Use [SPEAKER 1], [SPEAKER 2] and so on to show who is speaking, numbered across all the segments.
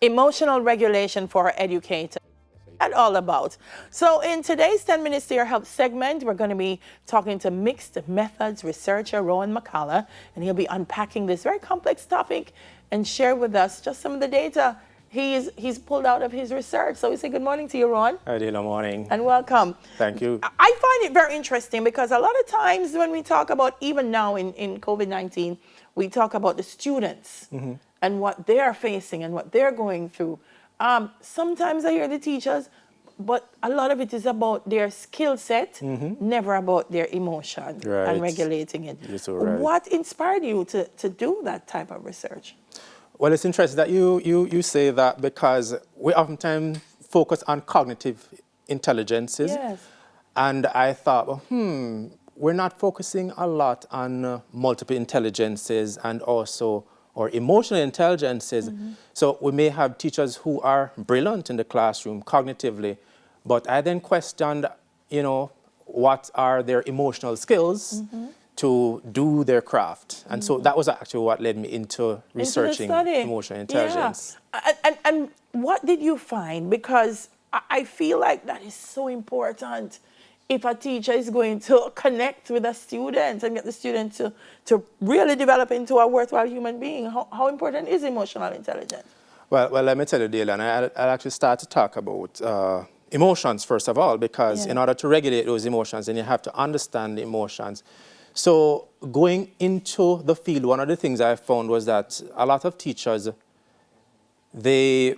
[SPEAKER 1] Emotional regulation for our educators. That all about. So in today's 10 Minutes to Your Help segment, we're going to be talking to Mixed Methods researcher Rowan McCullough, and he'll be unpacking this very complex topic and share with us just some of the data he's pulled out of his research. So we say good morning to you, Rowan.
[SPEAKER 2] Good morning.
[SPEAKER 1] And welcome.
[SPEAKER 2] Thank you.
[SPEAKER 1] I find it very interesting because a lot of times when we talk about, even now in COVID-19, we talk about the students and what they're facing and what they're going through. Sometimes I hear the teachers, but a lot of it is about their skill set, never about their emotion and regulating it.
[SPEAKER 2] You're so right.
[SPEAKER 1] What inspired you to do that type of research?
[SPEAKER 2] Well, it's interesting that you say that because we oftentimes focus on cognitive intelligences.
[SPEAKER 1] Yes.
[SPEAKER 2] And I thought, well, we're not focusing a lot on multiple intelligences and also or emotional intelligences. So we may have teachers who are brilliant in the classroom cognitively, but I then questioned, what are their emotional skills to do their craft. And so that was actually what led me into researching emotional intelligence.
[SPEAKER 1] Yeah. And what did you find? Because I feel like that is so important. If a teacher is going to connect with a student and get the student to really develop into a worthwhile human being, how important is emotional intelligence?
[SPEAKER 2] Well, let me tell you, Dylan, I'll actually start to talk about emotions first of all, because in order to regulate those emotions, then you have to understand the emotions. So going into the field, one of the things I found was that a lot of teachers, they,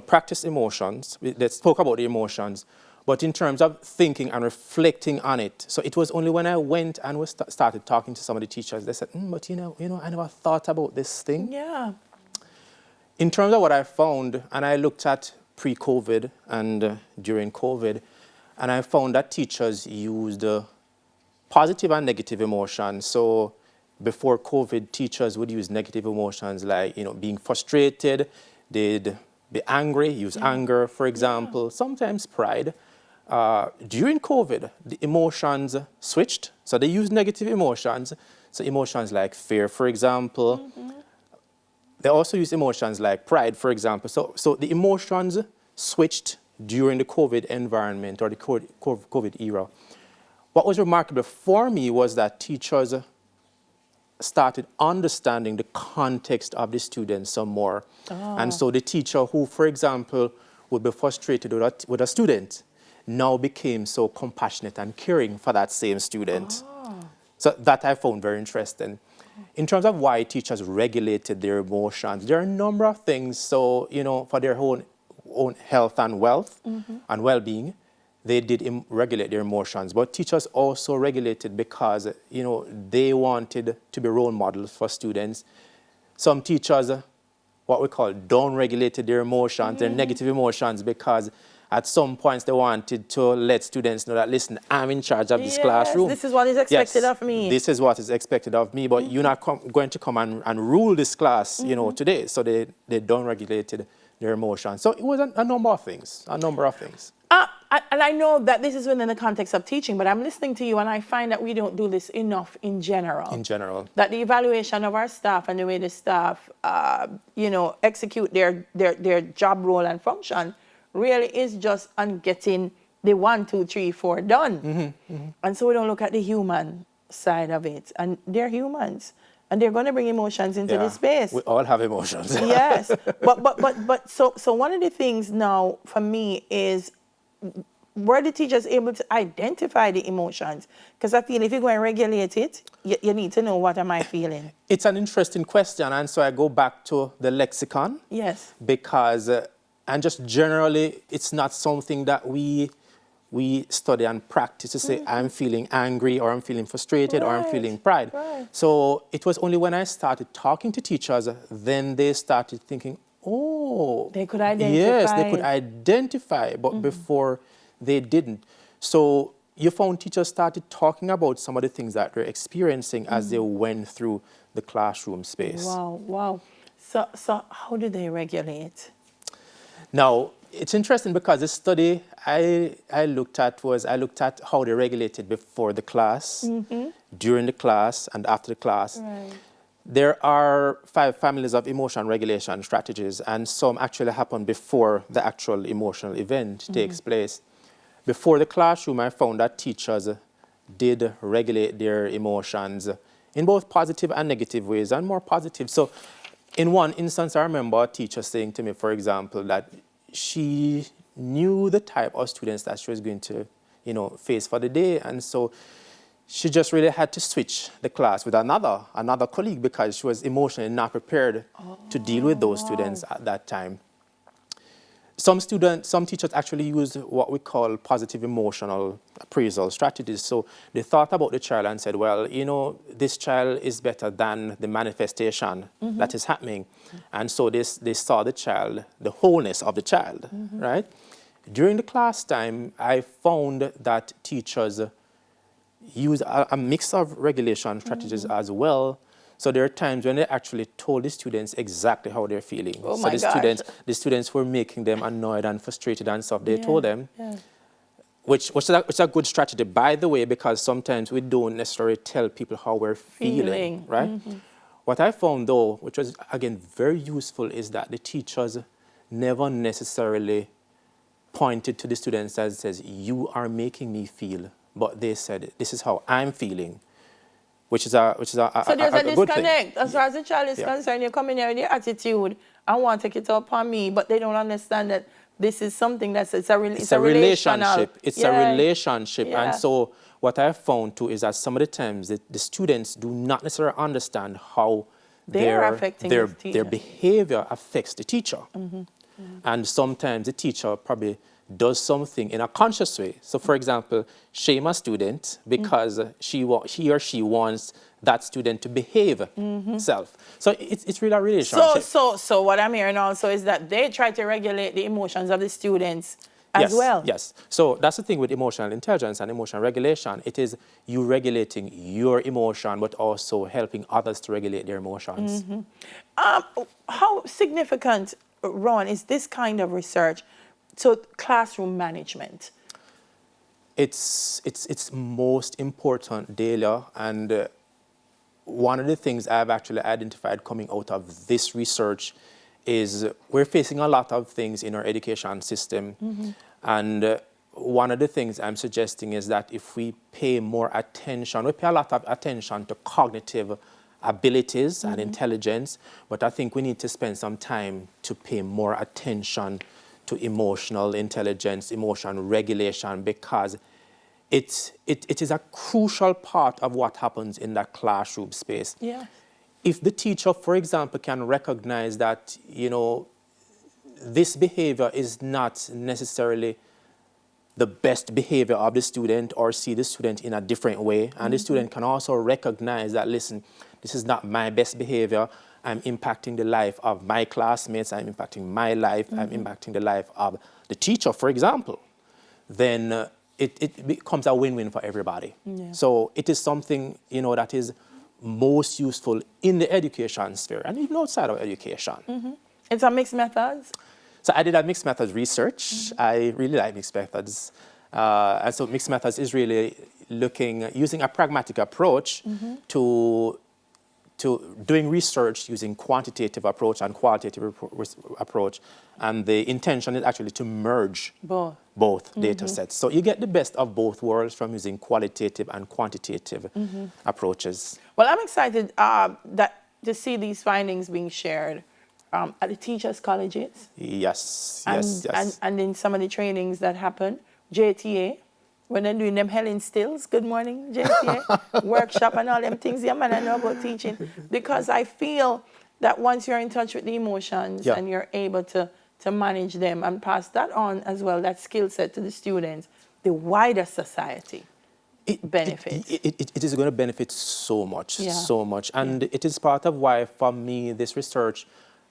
[SPEAKER 2] practice emotions. They spoke about the emotions. But in terms of thinking and reflecting on it, so it was only when I went and started talking to some of the teachers, they said, but I never thought about this thing.
[SPEAKER 1] Yeah.
[SPEAKER 2] In terms of what I found, and I looked at pre-COVID and during COVID, and I found that teachers used positive and negative emotions. So before COVID, teachers would use negative emotions like, being frustrated, they'd be angry, use anger, for example, sometimes pride. During COVID, the emotions switched. So they used negative emotions. So emotions like fear, for example. They also use emotions like pride, for example. So the emotions switched during the COVID environment or the COVID era. What was remarkable for me was that teachers started understanding the context of the students some more. And so the teacher who, for example, would be frustrated with a student now became so compassionate and caring for that same student. So that I found very interesting. In terms of why teachers regulated their emotions, there are a number of things. So, for their own health and wealth and well-being, they did regulate their emotions. But teachers also regulated because, they wanted to be role models for students. Some teachers, what we call down-regulated their emotions, their negative emotions, because at some points they wanted to let students know that, listen, I'm in charge of this classroom.
[SPEAKER 1] This is what is expected of me.
[SPEAKER 2] This is what is expected of me, but you're not going to come and rule this class, today. So they down-regulated their emotions. So it was a number of things,
[SPEAKER 1] And I know that this is within the context of teaching, but I'm listening to you and I find that we don't do this enough in general. That the evaluation of our staff and the way the staff, execute their job role and function really is just on getting the 1, 2, 3, 4 done. And so we don't look at the human side of it. And they're humans. And they're going to bring emotions into this space.
[SPEAKER 2] We all have emotions.
[SPEAKER 1] Yes. But so one of the things now for me is, were the teachers able to identify the emotions? Because I feel if you're going to regulate it, you need to know, what am I feeling?
[SPEAKER 2] It's an interesting question. And so I go back to the lexicon.
[SPEAKER 1] Yes.
[SPEAKER 2] Because, and just generally, it's not something that we study and practice to say, I'm feeling angry or I'm feeling frustrated or I'm feeling pride. So it was only when I started talking to teachers, then they started thinking, they could identify. Yes, they could identify, but before they didn't. So you found teachers started talking about some of the things that they're experiencing as they went through the classroom space.
[SPEAKER 1] Wow. So how do they regulate?
[SPEAKER 2] Now, it's interesting because the study I looked at how they regulated before the class, during the class, and after the class. There are 5 families of emotion regulation strategies, and some actually happen before the actual emotional event takes place. Before the classroom, I found that teachers did regulate their emotions in both positive and negative ways, and more positive. So in one instance, I remember a teacher saying to me, for example, that she knew the type of students that she was going to, face for the day, and so she just really had to switch the class with another colleague because she was emotionally not prepared to deal with those students at that time. Some teachers actually use what we call positive emotional appraisal strategies. So they thought about the child and said, well, this child is better than the manifestation that is happening. And so they saw the child, the wholeness of the child, right? During the class time, I found that teachers use a mix of regulation strategies as well. So there are times when they actually told the students exactly how they're feeling.
[SPEAKER 1] Oh
[SPEAKER 2] so
[SPEAKER 1] my gosh.
[SPEAKER 2] the students were making them annoyed and frustrated and stuff. They told them, which is a good strategy, by the way, because sometimes we don't necessarily tell people how we're feeling. Right? What I found, though, which was, again, very useful, is that the teachers never necessarily pointed to the students and says, you are making me feel, but they said, this is how I'm feeling, which is a
[SPEAKER 1] So there's a
[SPEAKER 2] good thing.
[SPEAKER 1] disconnect. As far as the child is concerned, you come in here with your attitude and want to take it up on me, but they don't understand that this is something that's it's a relationship.
[SPEAKER 2] It's a relationship. And so what I found too is that some of the times the students do not necessarily understand how their behavior affects the teacher. And sometimes the teacher probably does something in a conscious way. So, for example, shame a student because he or she wants that student to behave self. So it's really a relationship.
[SPEAKER 1] So what I'm hearing also is that they try to regulate the emotions of the students as well.
[SPEAKER 2] Yes. So that's the thing with emotional intelligence and emotional regulation. It is you regulating your emotion, but also helping others to regulate their emotions.
[SPEAKER 1] How significant, Ron, is this kind of research to classroom management?
[SPEAKER 2] It's most important, Delia, and one of the things I've actually identified coming out of this research is we're facing a lot of things in our education system, and one of the things I'm suggesting is that if we pay more attention, we pay a lot of attention to cognitive abilities and intelligence, but I think we need to spend some time to pay more attention to emotional intelligence, emotion regulation, because it is a crucial part of what happens in that classroom space.
[SPEAKER 1] Yeah.
[SPEAKER 2] If the teacher, for example, can recognize that, this behavior is not necessarily the best behavior of the student, or see the student in a different way, and the student can also recognize that, listen, this is not my best behavior, I'm impacting the life of my classmates, I'm impacting my life, I'm impacting the life of the teacher, for example, then it becomes a win-win for everybody. Yeah. So it is something, that is most useful in the education sphere and even outside of education.
[SPEAKER 1] It's a mixed methods?
[SPEAKER 2] So I did a mixed methods research. I really like mixed methods. And so mixed methods is really using a pragmatic approach to doing research using quantitative approach and qualitative approach. And the intention is actually to merge both data sets. So you get the best of both worlds from using qualitative and quantitative approaches.
[SPEAKER 1] Well, I'm excited to see these findings being shared at the teachers' colleges.
[SPEAKER 2] Yes.
[SPEAKER 1] And in some of the trainings that happen, JTA, when they're doing them Helen Stills, good morning, JTA, workshop and all them things, man, I know about teaching. Because I feel that once you're in touch with the emotions and you're able to manage them and pass that on as well, that skill set to the students, the wider society benefits.
[SPEAKER 2] It is going to benefit so much. And it is part of why, for me, this research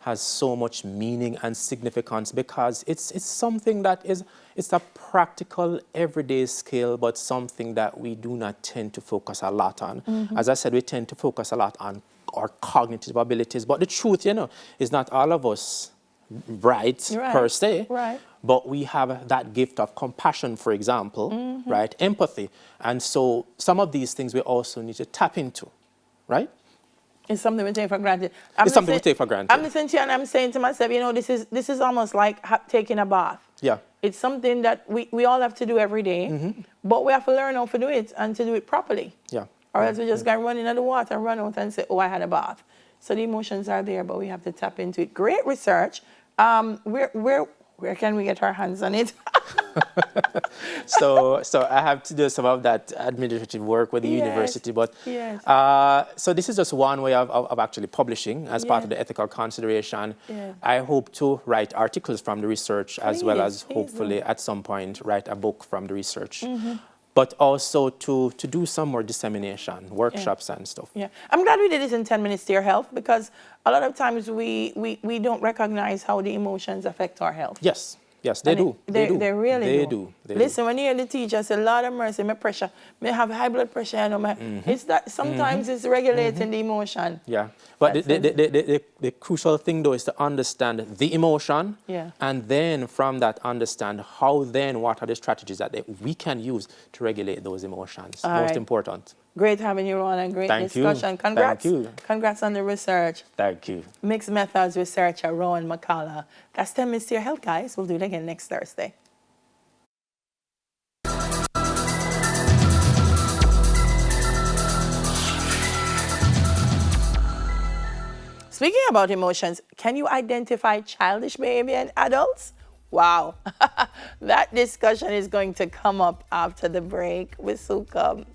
[SPEAKER 2] has so much meaning and significance, because it's something that it's a practical, everyday skill, but something that we do not tend to focus a lot on. As I said, we tend to focus a lot on our cognitive abilities, but the truth, is not all of us bright per se, but we have that gift of compassion, for example, right? Empathy. And so some of these things we also need to tap into, right?
[SPEAKER 1] It's something we take for granted.
[SPEAKER 2] It's something we take for granted.
[SPEAKER 1] I'm listening to you and I'm saying to myself, this is almost like taking a bath.
[SPEAKER 2] Yeah.
[SPEAKER 1] It's something that we all have to do every day, but we have to learn how to do it and to do it properly.
[SPEAKER 2] Yeah.
[SPEAKER 1] Or else we just got run into the water and run out and say, oh, I had a bath. So the emotions are there, but we have to tap into it. Great research. Where can we get our hands on it?
[SPEAKER 2] So I have to do some of that administrative work with the university, but so this is just one way of actually publishing as part of the ethical consideration. I hope to write articles from the research as well as hopefully at some point write a book from the research. But also to do some more dissemination, workshops and stuff.
[SPEAKER 1] Yeah, I'm glad we did this in 10 minutes to your health, because a lot of times we don't recognize how the emotions affect our health.
[SPEAKER 2] Yes, they do.
[SPEAKER 1] They really do. Listen,
[SPEAKER 2] do.
[SPEAKER 1] when you hear the teacher say, Lord have mercy, my pressure, may have high blood pressure, it's that sometimes it's regulating the emotion.
[SPEAKER 2] Yeah, but the crucial thing though is to understand the emotion, and then from that understand what are the strategies that we can use to regulate those emotions. Most important.
[SPEAKER 1] Great having you on, and great discussion. Congrats.
[SPEAKER 2] Thank you.
[SPEAKER 1] Congrats on the research.
[SPEAKER 2] Thank you.
[SPEAKER 1] Mixed Methods researcher Rowan McCullough. That's 10 minutes to your health, guys. We'll do it again next Thursday. Speaking about emotions, can you identify childish behavior in adults? Wow. That discussion is going to come up after the break with Sukam.